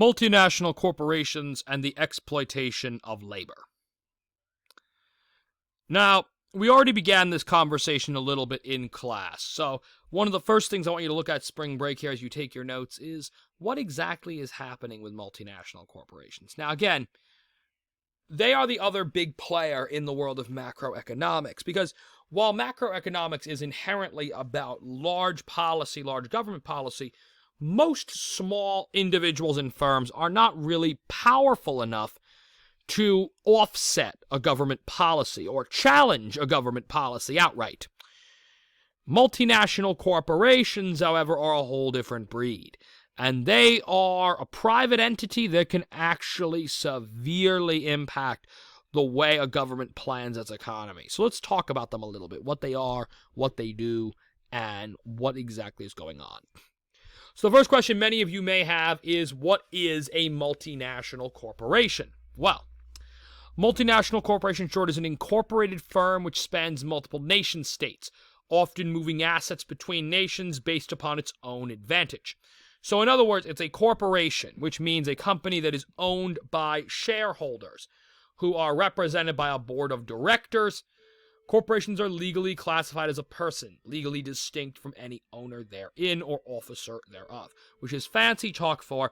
Multinational corporations and the exploitation of labor. Now, we already began this conversation a little bit in class, so one of the first things I want you to look at spring break here as you take your notes is what exactly is happening with multinational corporations. Now, again, they are the other big player in the world of macroeconomics, because while macroeconomics is inherently about large policy, large government policy, most small individuals and firms are not really powerful enough to offset a government policy or challenge a government policy outright. Multinational corporations, however, are a whole different breed, and they are a private entity that can actually severely impact the way a government plans its economy. So let's talk about them a little bit, what they are, what they do, and what exactly is going on. So the first question many of you may have is, what is a multinational corporation? Well, multinational corporation short is an incorporated firm which spans multiple nation states, often moving assets between nations based upon its own advantage. So in other words, it's a corporation, which means a company that is owned by shareholders who are represented by a board of directors. Corporations are legally classified as a person, legally distinct from any owner therein or officer thereof, which is fancy talk for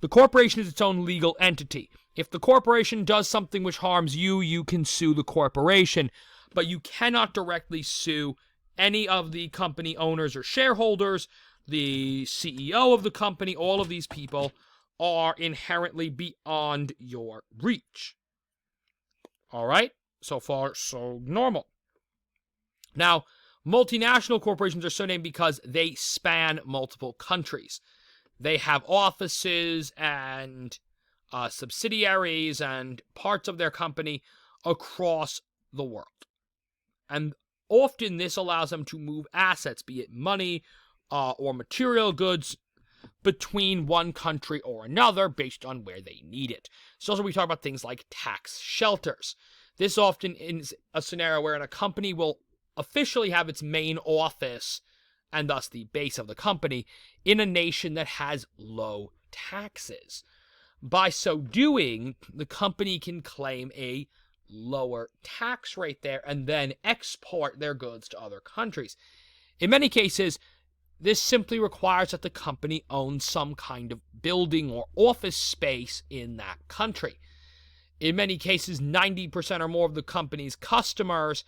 the corporation is its own legal entity. If the corporation does something which harms you, you can sue the corporation, but you cannot directly sue any of the company owners or shareholders, the CEO of the company. All of these people are inherently beyond your reach. All right? So far, so normal. Now, multinational corporations are so named because they span multiple countries. They have offices and subsidiaries and parts of their company across the world. And often this allows them to move assets, be it money or material goods, between one country or another based on where they need it. So also we talk about things like tax shelters. This often is a scenario where a company will officially have its main office, and thus the base of the company, in a nation that has low taxes. By so doing, the company can claim a lower tax rate there and then export their goods to other countries. In many cases, this simply requires that the company owns some kind of building or office space in that country. In many cases, 90% or more of the company's customers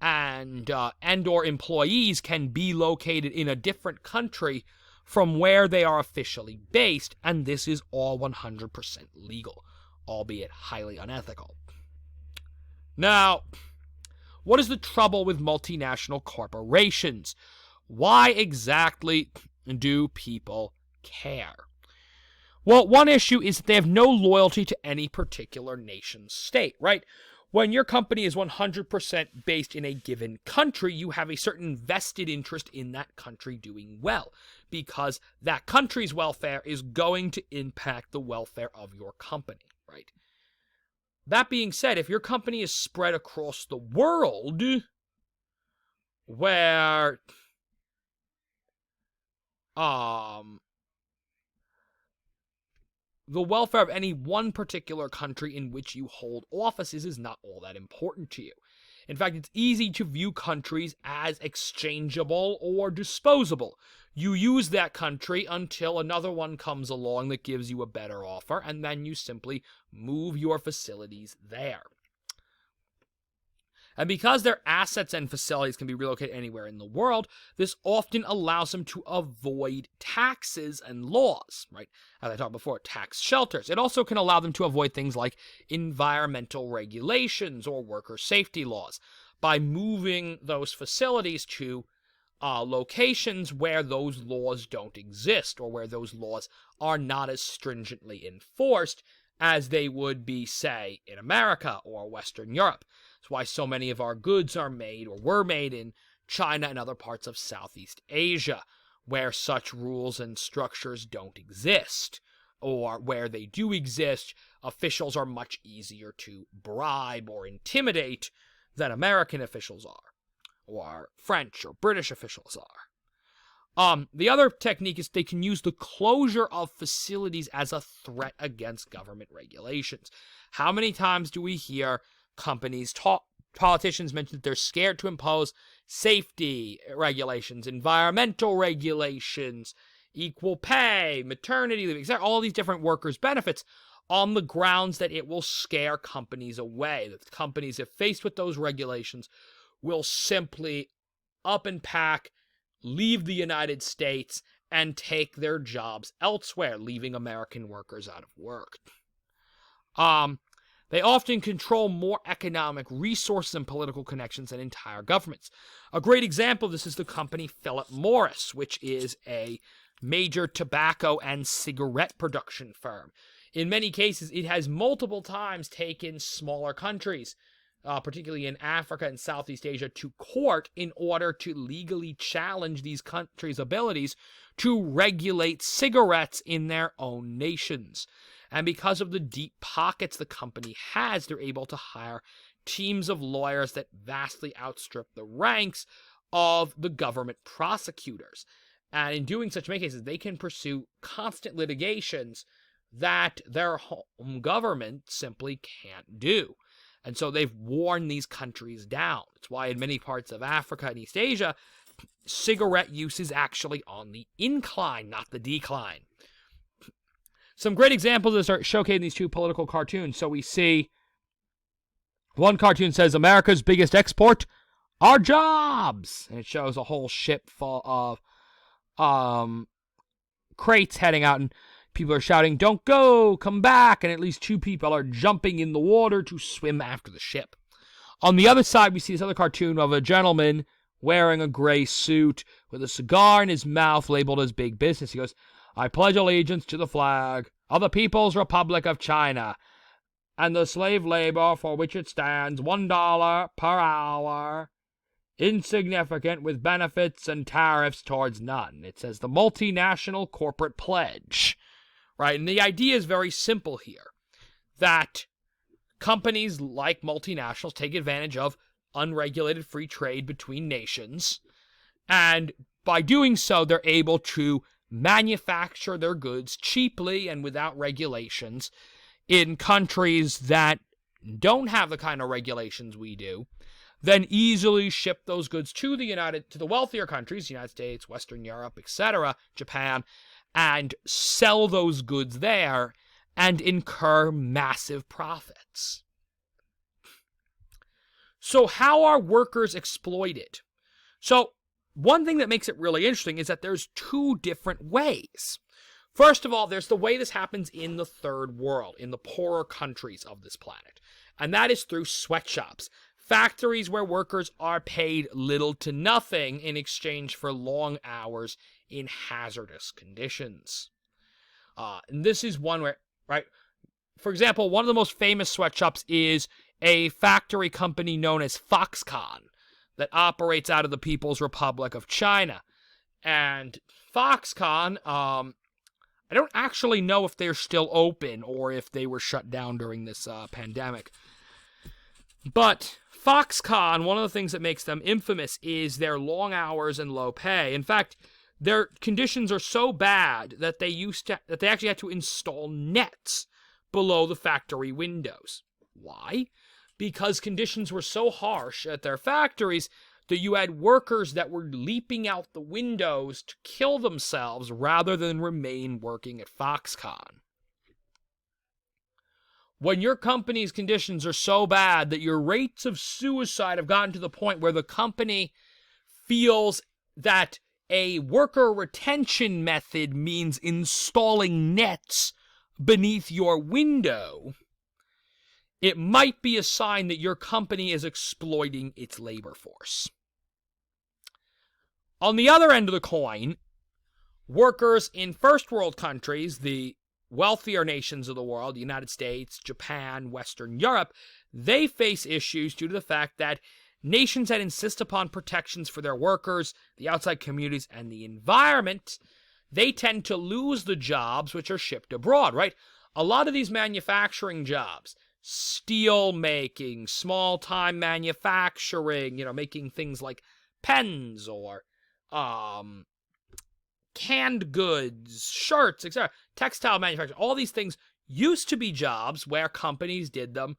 and or employees can be located in a different country from where they are officially based, and this is all 100% legal, albeit highly unethical. Now, what is the trouble with multinational corporations? Why exactly do people care? Well, one issue is that they have no loyalty to any particular nation state, right? When your company is 100% based in a given country, you have a certain vested interest in that country doing well, because that country's welfare is going to impact the welfare of your company, right? That being said, if your company is spread across the world, where the welfare of any one particular country in which you hold offices is not all that important to you. In fact, it's easy to view countries as exchangeable or disposable. You use that country until another one comes along that gives you a better offer, and then you simply move your facilities there. And because their assets and facilities can be relocated anywhere in the world, this often allows them to avoid taxes and laws, right? As I talked before, tax shelters. It also can allow them to avoid things like environmental regulations or worker safety laws by moving those facilities to locations where those laws don't exist, or where those laws are not as stringently enforced as they would be, say, in America or Western Europe. That's why so many of our goods are made or were made in China and other parts of Southeast Asia, where such rules and structures don't exist, or where they do exist, officials are much easier to bribe or intimidate than American officials are, or French or British officials are. The other technique is they can use the closure of facilities as a threat against government regulations. How many times do we hear politicians mention that they're scared to impose safety regulations, environmental regulations, equal pay, maternity leave, etc., all these different workers' benefits on the grounds that it will scare companies away, that companies, if faced with those regulations, will simply up and pack, leave the United States, and take their jobs elsewhere, leaving American workers out of work. They often control more economic resources and political connections than entire governments. A great example of this is the company Philip Morris, which is a major tobacco and cigarette production firm. In many cases, it has multiple times taken smaller countries, particularly in Africa and Southeast Asia, to court in order to legally challenge these countries' abilities to regulate cigarettes in their own nations. And because of the deep pockets the company has, they're able to hire teams of lawyers that vastly outstrip the ranks of the government prosecutors. And in doing such many cases, they can pursue constant litigations that their home government simply can't do. And so they've worn these countries down. It's why in many parts of Africa and East Asia, cigarette use is actually on the incline, not the decline. Some great examples of this are showcased in these two political cartoons. So we see one cartoon says, America's biggest export are jobs. And it shows a whole ship full of crates heading out, and people are shouting, don't go, come back, and at least two people are jumping in the water to swim after the ship. On the other side, we see this other cartoon of a gentleman wearing a gray suit with a cigar in his mouth labeled as big business. He goes, I pledge allegiance to the flag of the People's Republic of China and the slave labor for which it stands, $1 per hour, insignificant with benefits and tariffs towards none. It says the multinational corporate pledge. Right, and the idea is very simple here, that companies like multinationals take advantage of unregulated free trade between nations, and by doing so, they're able to manufacture their goods cheaply and without regulations in countries that don't have the kind of regulations we do, then easily ship those goods to the wealthier countries, United States, Western Europe, etc., Japan, and sell those goods there and incur massive profits. So how are workers exploited? So one thing that makes it really interesting is that there's two different ways. First of all, there's the way this happens in the third world, in the poorer countries of this planet. And that is through sweatshops, factories where workers are paid little to nothing in exchange for long hours in hazardous conditions. And this is one where, right, for example, one of the most famous sweatshops is a factory company known as Foxconn that operates out of the People's Republic of China. And Foxconn, I don't actually know if they're still open or if they were shut down during this pandemic. But Foxconn, one of the things that makes them infamous is their long hours and low pay. In fact, their conditions are so bad that they actually had to install nets below the factory windows. Why? Because conditions were so harsh at their factories that you had workers that were leaping out the windows to kill themselves rather than remain working at Foxconn. When your company's conditions are so bad that your rates of suicide have gotten to the point where the company feels that a worker retention method means installing nets beneath your window, it might be a sign that your company is exploiting its labor force. On the other end of the coin, workers in first world countries, the wealthier nations of the world, the United States, Japan, Western Europe, they face issues due to the fact that nations that insist upon protections for their workers, the outside communities, and the environment, they tend to lose the jobs which are shipped abroad, right? A lot of these manufacturing jobs, steel making, small-time manufacturing, making things like pens or canned goods, shirts, etc., textile manufacturing, all these things used to be jobs where companies did them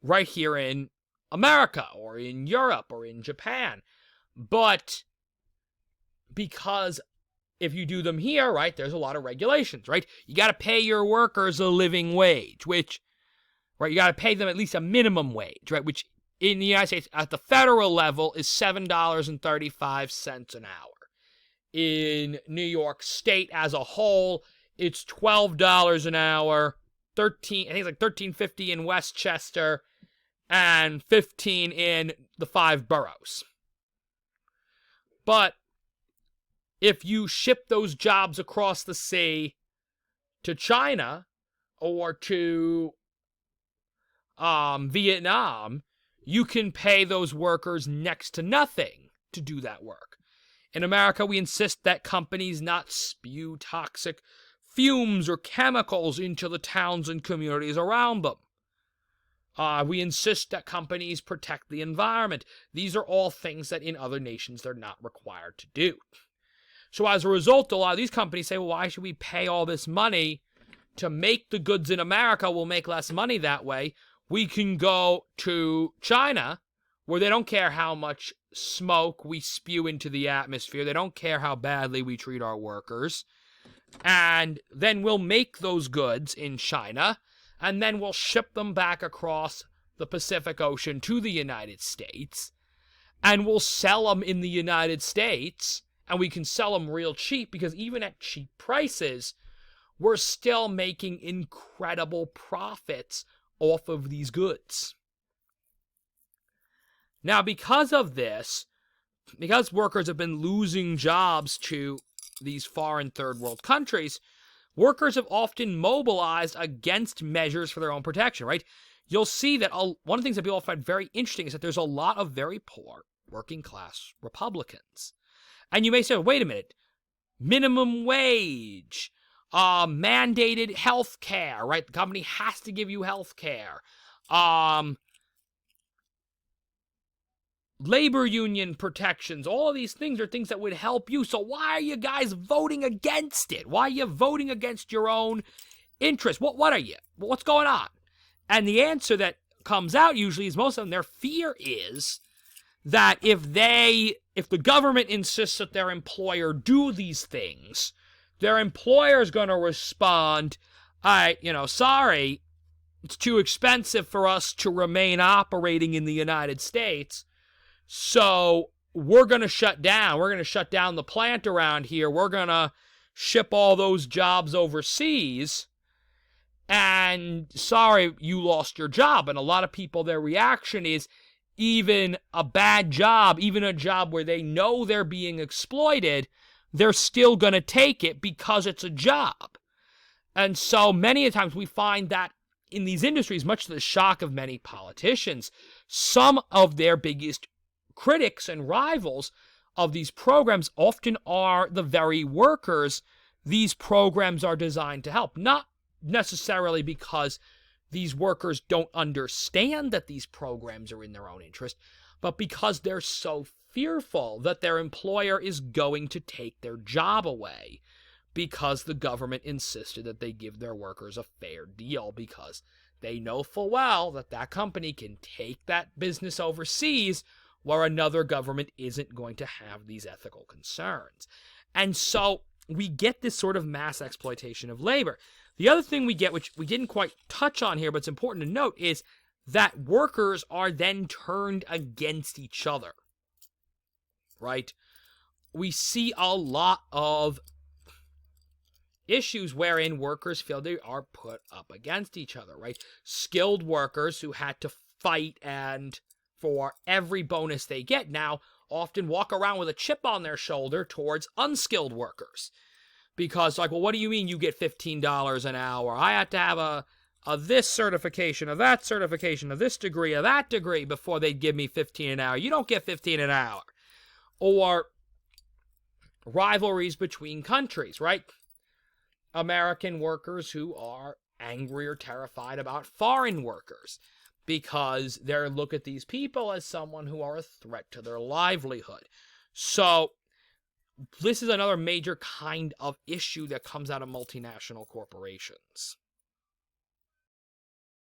right here in America or in Europe or in Japan. But because if you do them here, right, there's a lot of regulations, right? You got to pay your workers a living wage, which, right, you got to pay them at least a minimum wage, right, which in the United States at the federal level is $7.35 an hour. In New York State as a whole, it's $12 an hour, I think it's like $13.50 in Westchester, and $15 in the 5 boroughs. But if you ship those jobs across the sea to China or to Vietnam, you can pay those workers next to nothing to do that work. In America, we insist that companies not spew toxic fumes or chemicals into the towns and communities around them. We insist that companies protect the environment. These are all things that in other nations they're not required to do. So as a result, a lot of these companies say, well, why should we pay all this money to make the goods in America? We'll make less money that way. We can go to China, where they don't care how much smoke we spew into the atmosphere. They don't care how badly we treat our workers. And then we'll make those goods in China, and then we'll ship them back across the Pacific Ocean to the United States, and we'll sell them in the United States, and we can sell them real cheap, because even at cheap prices, we're still making incredible profits off of these goods. Now, because of this, because workers have been losing jobs to these foreign third world countries, workers have often mobilized against measures for their own protection, right? You'll see that one of the things that people find very interesting is that there's a lot of very poor working class Republicans. And you may say, wait a minute, minimum wage, mandated health care, right? The company has to give you health care. Labor union protections, all of these things are things that would help you. So why are you guys voting against it? Why are you voting against your own interests? What are you? What's going on? And the answer that comes out usually is most of them, their fear is that if the government insists that their employer do these things, their employer is going to respond, sorry, it's too expensive for us to remain operating in the United States. So we're going to shut down. We're going to shut down the plant around here. We're going to ship all those jobs overseas. And sorry, you lost your job. And a lot of people, their reaction is even a bad job, even a job where they know they're being exploited, they're still going to take it because it's a job. And so many a times we find that in these industries, much to the shock of many politicians, some of their biggest critics and rivals of these programs often are the very workers these programs are designed to help. Not necessarily because these workers don't understand that these programs are in their own interest, but because they're so fearful that their employer is going to take their job away because the government insisted that they give their workers a fair deal, because they know full well that that company can take that business overseas where another government isn't going to have these ethical concerns. And so we get this sort of mass exploitation of labor. The other thing we get, which we didn't quite touch on here, but it's important to note, is that workers are then turned against each other, right? We see a lot of issues wherein workers feel they are put up against each other, right? Skilled workers who had to fight and for every bonus they get now often walk around with a chip on their shoulder towards unskilled workers. Because, like, well, what do you mean you get $15 an hour? I have to have a this certification, a that certification, a this degree, a that degree before they'd give me $15 an hour. You don't get $15 an hour. Or rivalries between countries, right? American workers who are angry or terrified about foreign workers because they look at these people as someone who are a threat to their livelihood. So this is another major kind of issue that comes out of multinational corporations.